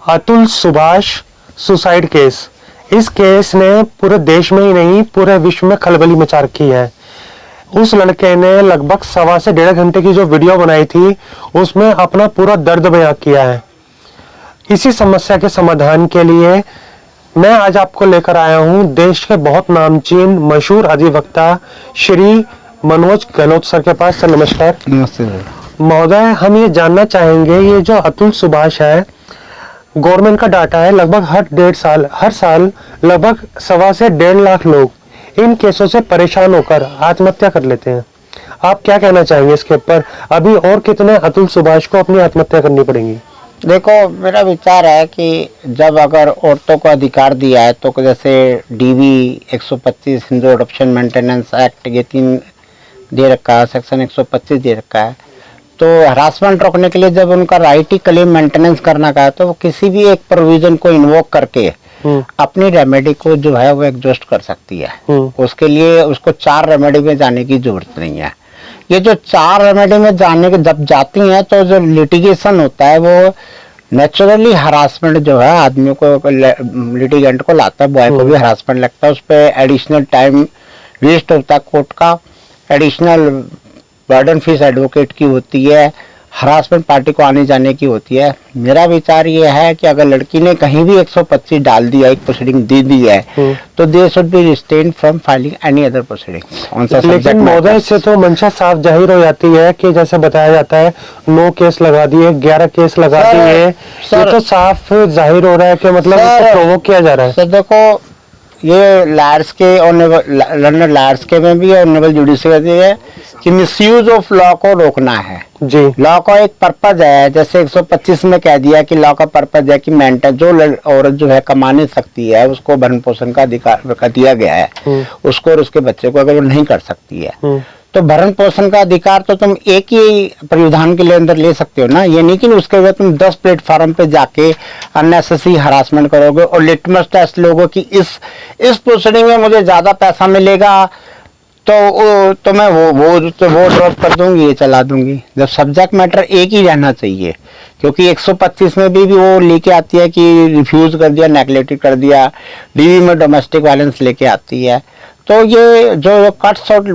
Atul Subhash suicide case. इस case ने पूरे देश में ही नहीं पूरे विश्व में खलबली मचा रखी है। उस लड़के ने लगभग 1.25 से 1.5 घंटे की जो वीडियो बनाई थी उसमें अपना पूरा दर्द बयां किया है। इसी समस्या के समाधान के लिए मैं आज आपको लेकर आया हूं देश के बहुत नामचीन मशहूर अधिवक्ता श्री मनोज गहलोत सर के पास। सर नमस्कार। नमस्ते महोदय, हम ये जानना चाहेंगे, ये जो अतुल सुभाष है, गवर्नमेंट का डाटा है लगभग हर साल लगभग 1.25 से 1.5 लाख लोग इन केसों से परेशान होकर आत्महत्या कर लेते हैं। आप क्या कहना चाहेंगे इसके ऊपर? अभी और कितने अतुल सुभाष को अपनी आत्महत्या करनी पड़ेगी? देखो, मेरा विचार है कि जब अगर औरतों को अधिकार दिया है तो जैसे DV 125 Hindu adoption maintenance act ये 3 दे रखा है, सेक्शन 125 दे रखा है, तो हरासमेंट रोकने के लिए जब उनका राइट ही क्लेम मेंटेनेंस करना का है तो वो किसी भी एक प्रोविजन को इन्वोक करके अपनी रेमेडी को जो है वो एडजस्ट कर सकती है। उसके लिए उसको 4 रेमेडी में जाने की जरूरत नहीं है। ये जो 4 रेमेडी में जाने के जब जाती हैं तो जो लिटिगेशन होता है वो नेचुरली हरासमेंट जो है आदमियों को, लिटिगेंट को लाता है, बॉय को भी हरासमेंट लगता है, उस पर एडिशनल टाइम वेस्ट होता है, कोर्ट का एडिशनल बर्डन फीस एडवोकेट की होती है, हरासमेंट पार्टी को आने जाने की होती है। मेरा विचार ये है कि अगर लड़की ने कहीं भी 125 डाल दिया, एक प्रोसीडिंग दे दी है, तो they should be restrained from filing any other proceeding. लेकिन महोदय, इससे तो मंशा साफ जाहिर हो जाती है कि जैसे बताया जाता है 9 केस लगा दिए, 11 केस लगा दिए, ये तो साफ जाहिर हो रहा है कि मतलब प्रोवोक किया जा रहा है। सर देखो, ये लायर्स के और लंदन लायर्स के में भी और नेवल जुडिशियरी है कि मिसयूज ऑफ लॉ को रोकना है जी। लॉ का एक पर्पज है, जैसे 125 में कह दिया कि लॉ का पर्पज है कि मेंटल जो औरत जो है कमा नहीं सकती है उसको भरण पोषण का अधिकार का दिया गया है उसको और उसके बच्चे को, अगर वो नहीं कर सकती है तो भरण पोषण का अधिकार तो तुम एक ही प्रावधान के लिए अंदर ले सकते हो ना। ये नहीं कि उसके बाद तुम 10 प्लेटफॉर्म पे जाके अननेसेसरी हरासमेंट करोगे और लिटमस टेस्ट लोगों की इस प्रोसीडिंग में मुझे ज्यादा पैसा मिलेगा तो मैं वो ड्रॉप कर दूंगी, ये चला दूंगी। जब सब्जेक्ट मैटर एक ही रहना चाहिए, क्योंकि 125 में भी वो लेके आती है कि रिफ्यूज कर दिया, नेग्लेक्टेड कर दिया, डीवी में डोमेस्टिक वायलेंस लेके आती है। तो ये जो cuts out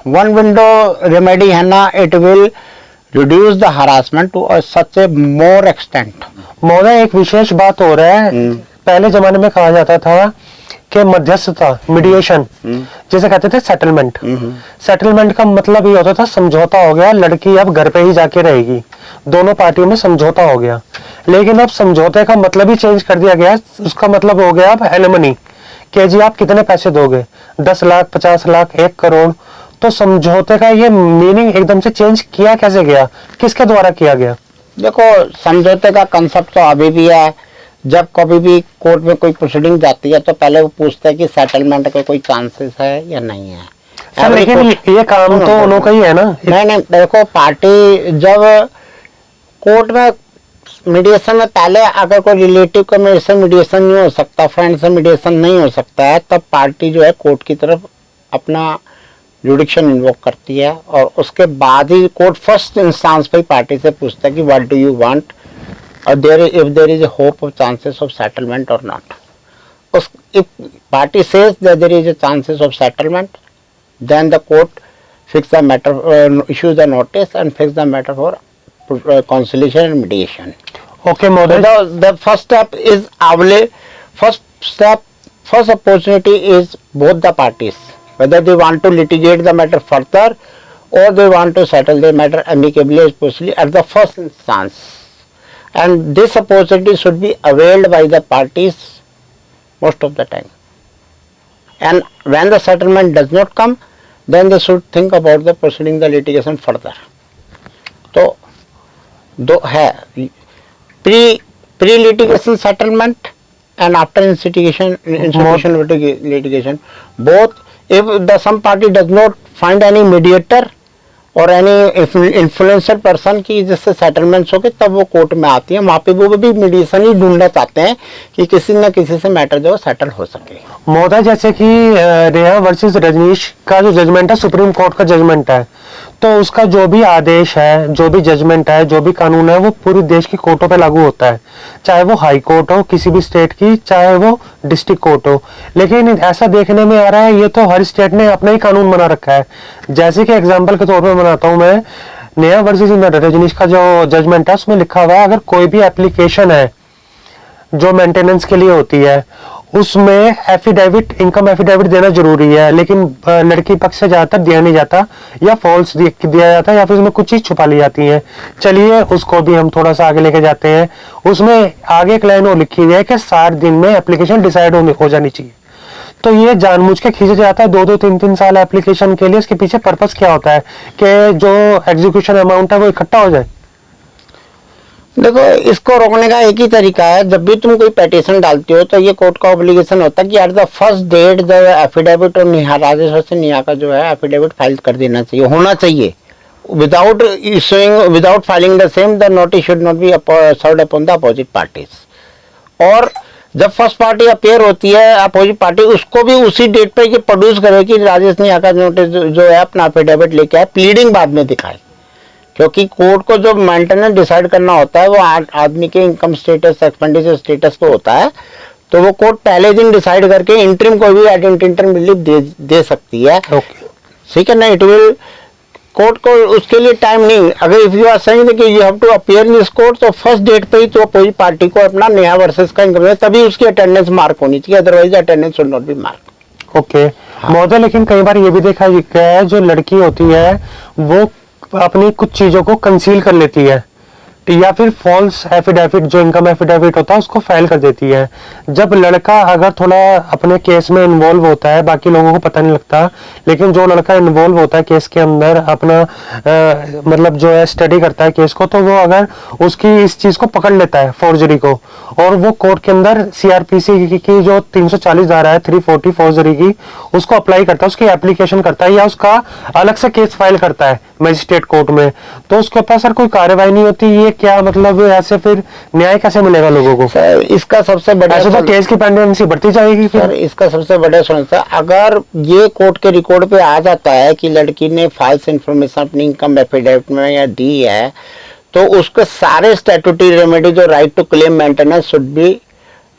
one window remedy है ना, it will reduce the harassment to such a more extent. महोदय, एक विशेष बात हो रहा है, पहले जमाने में कहा जाता था कि मध्यस्थता, मीडिएशन, जैसे कहते थे सेटलमेंट। सेटलमेंट का मतलब ये होता था समझौता हो गया, लड़की अब घर पे ही जाके रहेगी, दोनों पार्टियों में समझौता हो गया। लेकिन अब समझौते का मतलब ही चेंज कर दिया गया, उसका मतलब हो गया अब एलिमनी, कि जी आप कितने पैसे दोगे, 10 लाख, 50 लाख, 1 करोड़। तो समझौते का ये मीनिंग एकदम से चेंज किया कैसे गया, किसके द्वारा किया गया? देखो, समझौते का कंसेप्ट तो अभी भी है। जब कभी भी कोर्ट में कोई प्रोसीडिंग जाती है तो पहले वो पूछते हैं कि सेटलमेंट के कोई चांसेस है या नहीं है। सर लेकिन ये काम तो उन्हों का ही है ना। नहीं, देखो, पार्टी जब कोर्ट में मीडिएशन में पहले अगर कोई रिलेटिव का मीडिएशन नहीं हो सकता, फ्रेंड से मीडिएशन नहीं हो सकता है, तब पार्टी जो है कोर्ट की तरफ अपना जुडिक्शन इन्वोक करती है और उसके बाद ही कोर्ट फर्स्ट इंस्टेंस पे पार्टी से पूछता है कि व्हाट डू यू वांट और if there is a hope of chances of settlement or not. If party says that there is a chances of settlement, then the court fix the matter, issues the notice and fix the matter for conciliation and mediation. Okay, Modi. So the first step is first opportunity is both the parties, whether they want to litigate the matter further or they want to settle the matter amicably, especially at the first instance. And this opportunity should be availed by the parties most of the time. And when the settlement does not come, then they should think about the proceeding the litigation further. तो दो है pre litigation settlement and after institution litigation. Both, if some party does not find any mediator और any influencer person की जिससे settlements हो गए, तब वो कोर्ट में आती है। वहाँ पे वो भी मीडिएशन ही ढूंढना चाहते हैं कि किसी न किसी से मैटर जो सेटल हो सके। महोदय, जैसे कि रेहा वर्सेस रजनीश का जो जजमेंट है, सुप्रीम कोर्ट का जजमेंट है, तो उसका जो भी आदेश है, जो भी जजमेंट है, जो भी कानून है, वो पूरी देश की कोर्टों पे लागू होता है, चाहे वो हाई कोर्ट हो किसी भी स्टेट की, चाहे वो डिस्ट्रिक्ट कोर्ट हो। लेकिन ऐसा देखने में आ रहा है ये तो हर स्टेट ने अपना ही कानून बना रखा है। जैसे कि एग्जाम्पल के तौर पर बनाता हूं मैं, नया वर्सेस रजनीश का जो जजमेंट है उसमें लिखा हुआ है अगर कोई भी एप्लीकेशन है जो मेंटेनेंस के लिए होती है उसमें एफिडेविट, इनकम एफिडेविट देना जरूरी है, लेकिन लड़की पक्ष से ज्यादातर दिया नहीं जाता या फॉल्स दिया जाता है या फिर उसमें कुछ चीज छुपा ली जाती है। चलिए उसको भी हम थोड़ा सा आगे लेके जाते हैं। उसमें आगे एक लाइन और लिखी हुई है कि 60 दिन में एप्लीकेशन डिसाइड हो जानी चाहिए। तो ये जानबूझ के खींचा जाता है 2-2, 3-3 साल एप्लीकेशन के लिए। इसके पीछे पर्पस क्या होता है कि जो एग्जीक्यूशन अमाउंट है वो इकट्ठा हो जाए। देखो, इसको रोकने का एक ही तरीका है, जब भी तुम कोई पेटिशन डालते हो तो ये कोर्ट का ऑब्लिगेशन होता है कि at the first date the affidavit और राजेश्वर से नेहा का जो है एफिडेविट फाइल कर देना चाहिए, होना चाहिए। Without issuing, without filing the same, the notice should not be served upon the opposite parties. और जब फर्स्ट पार्टी अपेयर होती है अपोजिट पार्टी, उसको भी उसी डेट पे प्रोड्यूस करे कि राजेश नेहा का नोटिस जो है अपना एफिडेविट लेके आए, प्लीडिंग बाद में दिखाए। क्योंकि कोर्ट को जो मेंटेनेंस डिसाइड करना होता है वो आदमी के इनकम स्टेटस, एक्सपेंडिचर स्टेटस को होता है, तो वो कोर्ट पहले दिन डिसाइड करके इंटरिम को भी एड इंटरिम रिलीफ दे सकती है। ठीक है ना। इट विल, कोर्ट को उसके लिए टाइम नहीं। अगर इफ यू आर सेइंग कि you have to appear in this court, तो फर्स्ट डेट पे ही तो कोई पार्टी को अपना नेहा वर्सेस का इनकम, तभी उसकी अटेंडेंस मार्क होनी चाहिए, otherwise attendance should not be mark. Okay महोदय, लेकिन कई बार ये भी देखा गया है जो लड़की होती है वो अपनी कुछ चीजों को कंसील कर लेती है या फिर फॉल्स एफिडेविट, जो इनकम एफिडेविट होता है उसको फाइल कर देती है। जब लड़का अगर थोड़ा अपने केस में इन्वॉल्व होता है, बाकी लोगों को पता नहीं लगता, लेकिन जो लड़का इन्वॉल्व होता है केस के अंदर, अपना मतलब जो है स्टडी करता है केस को, तो वो अगर उसकी इस चीज को पकड़ लेता है फोर्जरी को, और वो कोर्ट के अंदर सीआरपीसी की जो 340 धारा है 340 फोर्जरी की, उसको अप्लाई करता है, उसकी एप्लीकेशन करता है या उसका अलग से केस फाइल करता है मजिस्ट्रेट कोर्ट में, तो उसके ऊपर सर कोई कार्रवाई नहीं होती। ये क्या मतलब, ऐसे फिर न्याय कैसे मिलेगा लोगों को? सर इसका सबसे बड़ा, ऐसे तो केस की पेंडेंसी बढ़ती जाएगी फिर। सर इसका सबसे बड़ा समस्या, अगर ये कोर्ट के रिकॉर्ड पे आ जाता है कि लड़की ने फॉल्स इंफॉर्मेशन अपनी इनकम एफिडेविट में या दी है, तो उसके सारे स्टैट्यूटरी रेमेडी जो right to claim maintenance should be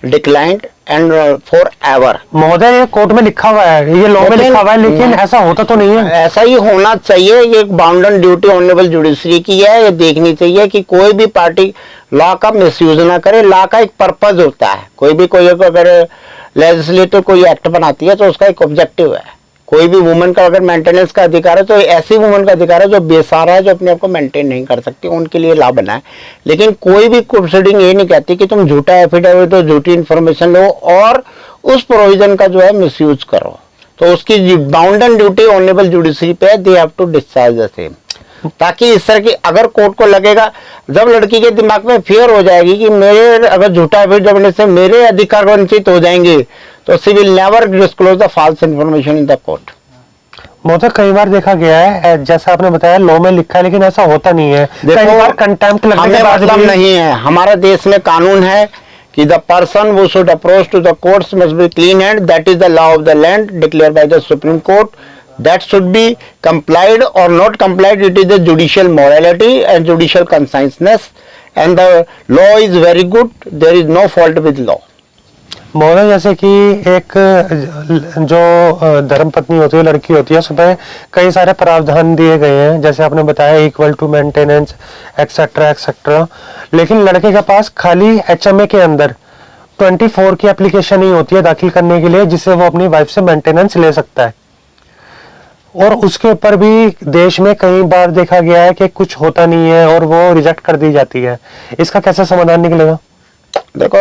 declined and forever. महोदय ये कोर्ट में लिखा हुआ है, ये लॉ में लिखा हुआ है, लेकिन ऐसा होता तो नहीं है। ऐसा ही होना चाहिए। ये एक बाउंडन ड्यूटी ऑनरेबल जुडिशरी की है, ये देखनी चाहिए कि कोई भी पार्टी लॉ का मिसयूज ना करे। लॉ का एक पर्पज होता है, कोई अगर लेजिस्लेटिव कोई एक्ट बनाती है तो उसका एक ऑब्जेक्टिव है। कोई भी वुमन का अगर मेंटेनेंस का अधिकार है तो ऐसी वुमन का अधिकार है जो बेसहारा है, जो अपने आप को मेंटेन नहीं कर सकती, उनके लिए लॉ बना है। लेकिन कोई भी प्रोसीडिंग ये नहीं कहती कि तुम झूठा एफिडेविट और झूठी इन्फॉर्मेशन लो और उस प्रोविजन का जो है मिसयूज करो। तो उसकी बाउंडन ड्यूटी ऑनरेबल जुडिशरी पे है, they have to discharge the same. ताकि इस तरह की अगर कोर्ट को लगेगा, जब लड़की के दिमाग में फियर हो जाएगी कि मेरे अगर झूठा एफिडेविट से मेरे अधिकार वंचित हो जाएंगे, तो she will never disclose the false information in the court. मुझे कई बार देखा गया है, जैसा आपने बताया लॉ में लिखा है, लेकिन ऐसा होता नहीं है। कई बार कंटेम्प्ट लगने के बाद मतलब नहीं है। हमारे देश में कानून है कि द पर्सन वो should approach to the courts must be clean hand, that is the law of the land declared by the supreme court, that should be complied or not complied. It is the judicial morality and judicial conscientiousness, and the law is very good. There is no fault with law. महोदय जैसे कि एक जो धर्मपत्नी होती है, लड़की होती है, उसमें कई सारे प्रावधान दिए गए हैं, जैसे आपने बताया equal to maintenance etcetera etcetera, लेकिन लड़के के पास खाली एचएमए के अंदर 24 की एप्लीकेशन ही होती है दाखिल करने के लिए, जिससे वो अपनी वाइफ से मेंटेनेंस ले सकता है। और उसके ऊपर भी देश में कई बार देखा गया है कि कुछ होता नहीं है और वो रिजेक्ट कर दी जाती है। इसका कैसे समाधान निकलेगा? देखो,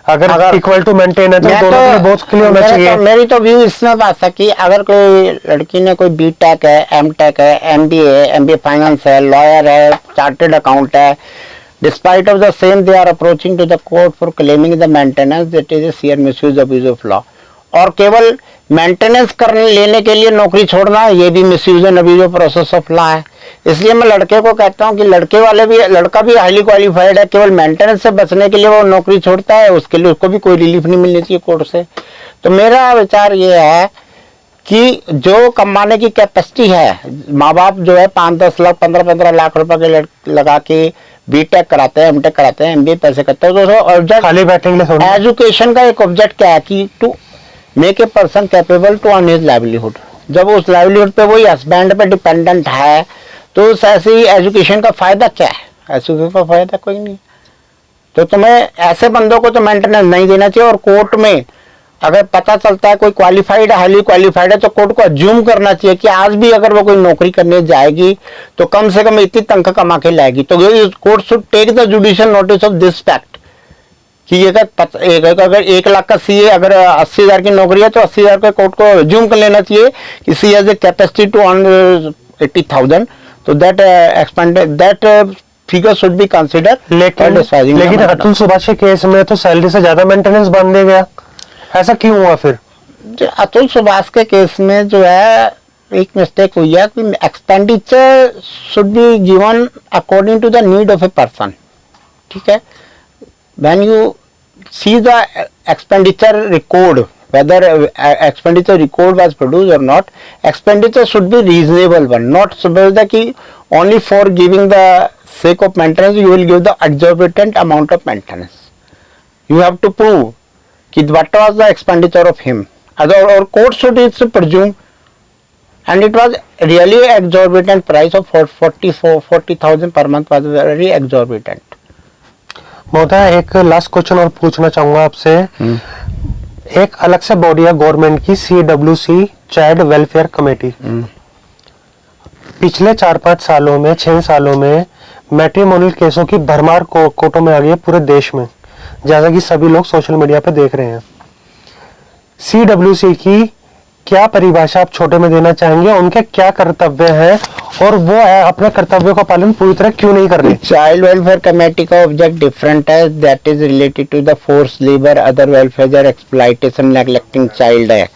अगर इक्वल टू मेंटेन है तो दोनों के लिए बहुत क्लियर होना चाहिए। मेरी तो व्यू इसमें बात है कि अगर कोई लड़की ने कोई बीटेक है, एमटेक है, एमबीए फाइनेंस है, लॉयर है, चार्टर्ड अकाउंट है, despite of the same they are approaching to the court for claiming the maintenance, that is a severe misuse abuse of law. और केवल मेंटेनेंस करने लेने के लिए नौकरी छोड़ना, ये भी misuse and abuse of process of law है। इसलिए मैं लड़के को कहता हूँ कि लड़का भी हाईली क्वालिफाइड है, केवल मेंटेनेंस से बचने के लिए वो नौकरी छोड़ता है, उसके लिए उसको भी कोई रिलीफ नहीं मिलनी चाहिए कोर्ट से। तो मेरा विचार ये है कि जो कमाने की कैपेसिटी है, माँ बाप जो है 5-10 लाख 15-15 लाख रुपए के लगा के बीटेक कराते हैं, एमटेक कराते हैं, एमबीए पैसे करते हैं, तो ऑब्जेक्ट खाली बैठेंगे थोड़ी। एजुकेशन का एक ऑब्जेक्ट क्या है कि to make a person capable to earn his livelihood. जब उस लाइवलीहुड पे वही हस्बैंड पे डिपेंडेंट है तो उस ऐसी एजुकेशन का फायदा क्या है? एजुकेशन का फायदा कोई नहीं। तो तुम्हें ऐसे बंदों को तो मेंटेनेंस नहीं देना चाहिए। और कोर्ट में अगर पता चलता है कोई क्वालिफाइड हाईली क्वालिफाइड है तो कोर्ट को अज्यूम करना चाहिए कि आज भी अगर वो कोई नौकरी करने जाएगी तो कम से कम इतनी तनख्वाह कमा के लाएगी। तो court should take the judicial notice of this fact कि अगर 1 लाख का सीए अगर 80,000 की नौकरी है तो 80,000 का कोर्ट को अज्यूम कर लेना चाहिए कि she has a capacity to earn 80,000। तो that figure should be consider. लेकिन अतुल सुभाष के केस में तो सैलरी से ज्यादा मेंटेनेंस बन दे गया, ऐसा क्यों हुआ फिर? अतुल सुभाष के केस में जो है एक मिस्टेक हुई है कि expenditure should be given according to the need of a person. ठीक है, when you see the expenditure record, whether expenditure record was produced or not, expenditure should be reasonable one, not suppose that कि only for giving the sake of maintenance you will give the exorbitant amount of maintenance. You have to prove कि what was the expenditure of him, or court should presume, and it was really exorbitant price of 40,000 per month was very exorbitant. महोदय एक last question और पूछना चाहूंगा आपसे। एक अलग से बॉडी है गवर्नमेंट की, CWC चाइल्ड वेलफेयर कमेटी। पिछले 4-5 सालों में 6 सालों में मैट्रिमोनियल केसों की भरमार कोर्टों में आ गई है पूरे देश में, जैसा कि सभी लोग सोशल मीडिया पे देख रहे हैं। CWC की क्या परिभाषा आप छोटे में देना चाहेंगे? उनके क्या कर्तव्य हैं और वो अपने कर्तव्यों का पालन पूरी तरह क्यों नहीं कर रहे? चाइल्ड वेलफेयर कमेटी का ऑब्जेक्ट डिफरेंट है, that is related to the force labour, other welfare, exploitation, neglecting child है,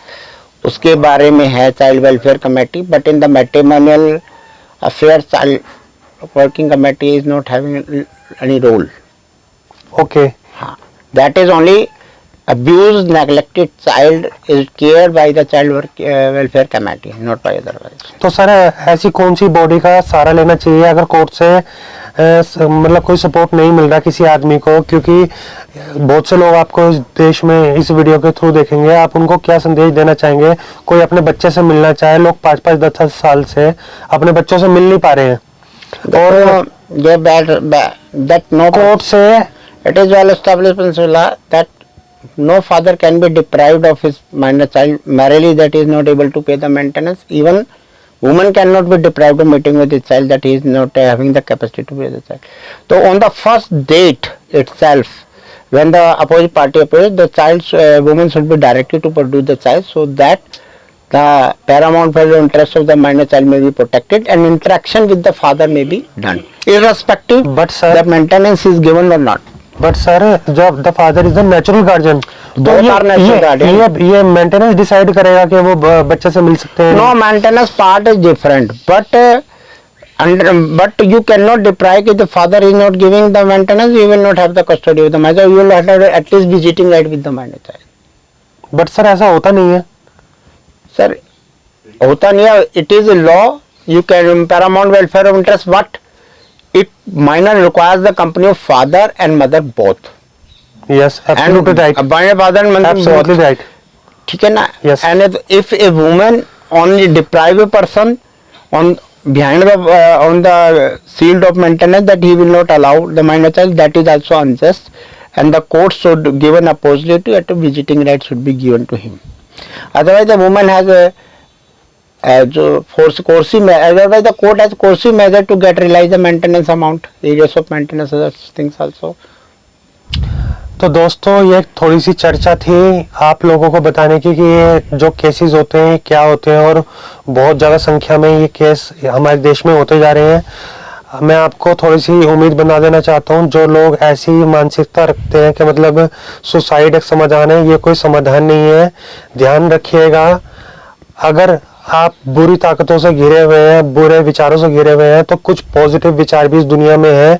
उसके बारे में है child welfare committee. But in the matrimonial affair child working committee is not having any role. Okay, हाँ, that is only abused neglected child is cared by the child welfare committee, not by otherwise. तो sir ऐसी कौन सी body का सहारा लेना चाहिए अगर court से मतलब कोई सपोर्ट नहीं मिल रहा किसी आदमी को? क्योंकि बहुत से लोग आपको इस देश में इस वीडियो के थ्रू देखेंगे, आप उनको क्या संदेश देना चाहेंगे? कोई अपने बच्चे से मिलना चाहे, लोग 5-5 10 साल से अपने बच्चों से मिल नहीं पा रहे हैं और that no कोर्ट से it is well established principle that no father can be deprived of his minor child merely that he is not able to pay the maintenance. Even woman cannot be deprived of meeting with his child that he is not having the capacity to pay the child. So on the first date itself, when the opposite party approaches, the child's woman should be directed to produce the child so that the paramount value interest of the minor child may be protected and interaction with the father may be done, irrespective but sir, that maintenance is given or not. But sir जब the father is the natural guardian तो ये maintenance decide करेगा कि वो बच्चे से मिल सकते हैं? No, maintenance part is different, but you cannot deprive if the father is not giving the maintenance, you will not have the custody of the minor, you will have at least visiting right with the minor child. But sir ऐसा होता नहीं है। Sir होता नहीं है, it is a law, you can paramount welfare of interest, but it minor requires the company of father and mother both. Yes, absolutely right. Father and mother absolutely both. right. ठीक है ना? Yes. And if a woman only deprive a person on behind the on the shield of maintenance that he will not allow the minor child, that is also unjust, and the court should give an opportunity at a visiting right should be given to him. Otherwise the woman has a जो force coercive measure, otherwise the court has coercive measure to get realize the maintenance amount, areas of maintenance, other things also. तो दोस्तों ये थोड़ी सी चर्चा थी आप लोगों को बताने की कि ये जो केसेस होते हैं क्या होते हैं और बहुत ज़्यादा संख्या में ये केस हमारे देश में होते जा रहे हैं। मैं आपको थोड़ी सी उम्मीद बना देना चाहता हूँ, जो लोग ऐसी मानसिकता रखते हैं कि मतलब सुसाइड एक समाधान है, ये कोई समाधान नहीं है। ध्यान रखिएगा, अगर आप बुरी ताकतों से घिरे हुए हैं, बुरे विचारों से घिरे हुए हैं, तो कुछ पॉजिटिव विचार भी इस दुनिया में है।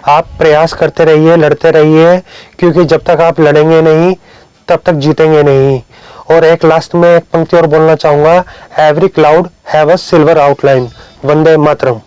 आप प्रयास करते रहिए, लड़ते रहिए, क्योंकि जब तक आप लड़ेंगे नहीं तब तक जीतेंगे नहीं। और एक लास्ट में एक पंक्ति और बोलना चाहूंगा, every cloud have a silver outline. Vande Mataram.